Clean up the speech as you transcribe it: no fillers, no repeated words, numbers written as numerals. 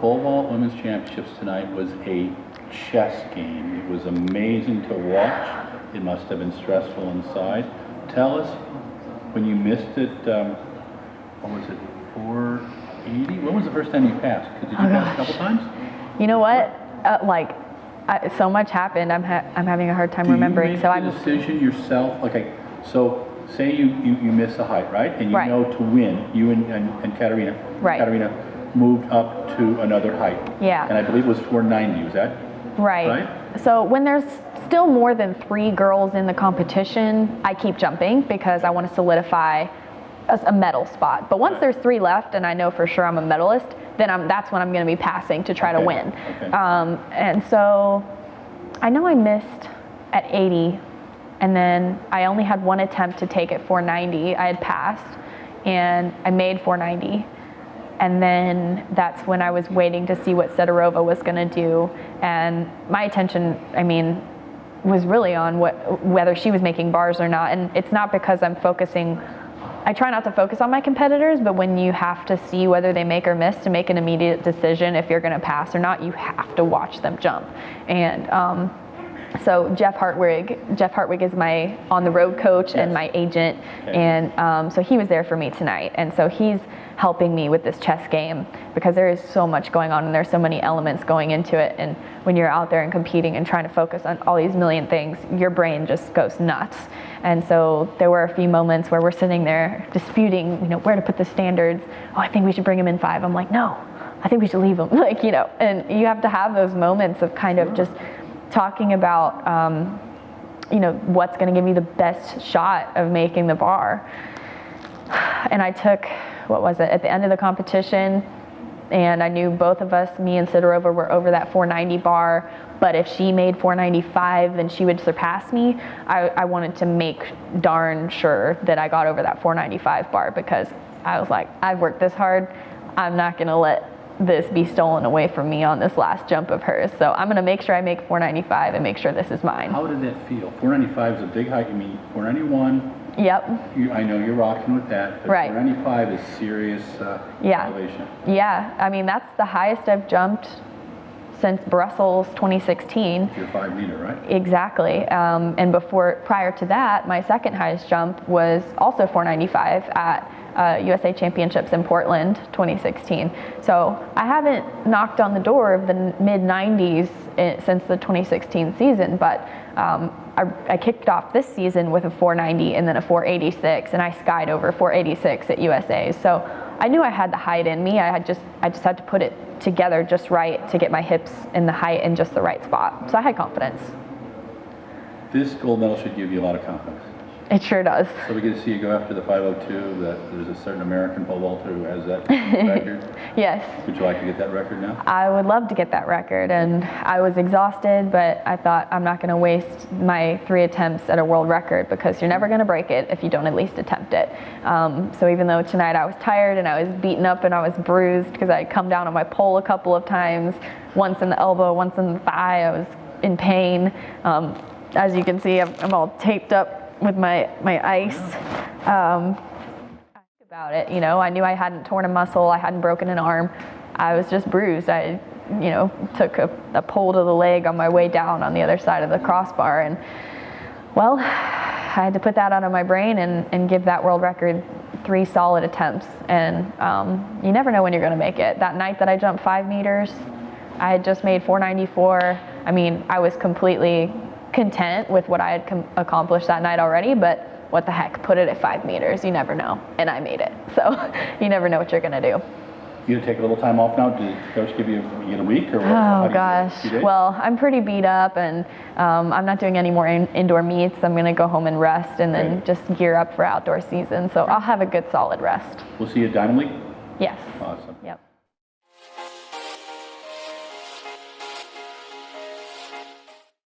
pole vault women's championships tonight was a chess game. It was amazing to watch. It must have been stressful inside. Tell us, when you missed it, what was it, 480? When was the first time you passed? Did you pass a couple times? You know what? So much happened. I'm having a hard time remembering. So I'm. Decision yourself. Okay. So say you miss a height, right? And you know to win. You and Katarina. Right. Katarina moved up to another height. Yeah. And I believe it was 490. Was that? Right. So when there's still more than 3 girls in the competition, I keep jumping because I want to solidify a medal spot. But once there's 3 left and I know for sure I'm a medalist, then that's when I'm going to be passing to try to win. Okay. And so I know I missed at 80, and then I only had 1 attempt to take at 490. I had passed and I made 490. And then that's when I was waiting to see what Sedorova was going to do. And my attention, was really on whether she was making bars or not. And it's not because I'm focusing. I try not to focus on my competitors, but when you have to see whether they make or miss to make an immediate decision if you're going to pass or not, you have to watch them jump. And so Jeff Hartwig is my on-the-road coach and my agent, and so he was there for me tonight. And so he's helping me with this chess game because there is so much going on and there's so many elements going into it. And when you're out there and competing and trying to focus on all these million things, your brain just goes nuts. And so there were a few moments where we're sitting there disputing, where to put the standards. Oh, I think we should bring him in 5. I'm like, no, I think we should leave him. And you have to have those moments of kind of just talking about, what's going to give me the best shot of making the bar. And I took, at the end of the competition, and I knew both of us, me and Sidorova, were over that 490 bar, but if she made 495, then she would surpass me. I wanted to make darn sure that I got over that 495 bar because I was like, I've worked this hard. I'm not going to let this be stolen away from me on this last jump of hers. So I'm going to make sure I make 495 and make sure this is mine. How did that feel? 495 is a big height. 491. Yep. I know you're rocking with that, but 495 is serious elevation. Yeah, that's the highest I've jumped since Brussels 2016. You're 5 meter, right? Exactly. And prior to that, my second highest jump was also 495 at USA Championships in Portland 2016. So I haven't knocked on the door of the mid-90s since the 2016 season, but I kicked off this season with a 490 and then a 486, and I skied over 486 at USA. So I knew I had the height in me. I just had to put it together just right to get my hips and the height in just the right spot. So I had confidence. This gold medal should give you a lot of confidence. It sure does. So we get to see you go after the 502. That there's a certain American pole vaulter who has that record. Yes. Would you like to get that record now? I would love to get that record, and I was exhausted, but I thought I'm not going to waste my 3 attempts at a world record because you're never going to break it if you don't at least attempt it. So even though tonight I was tired and I was beaten up and I was bruised because I had come down on my pole a couple of times, once in the elbow, once in the thigh, I was in pain. As you can see, I'm all taped up with my ice. About it, I knew I hadn't torn a muscle, I hadn't broken an arm, I was just bruised. I, took a pull to the leg on my way down on the other side of the crossbar, and well, I had to put that out of my brain and give that world record 3 solid attempts, and you never know when you're going to make it. That night that I jumped 5 meters, I had just made 494. I was completely content with what I had accomplished that night already, but what the heck, put it at 5 meters, you never know. And I made it. So you never know what you're going to do. You gonna take a little time off now? Did coach give you a week or what? Oh gosh, well, I'm pretty beat up, and I'm not doing any more indoor meets. I'm going to go home and rest and then just gear up for outdoor season. So I'll have a good solid rest. We'll see you at Dynamo League? Yes. Awesome. Yep.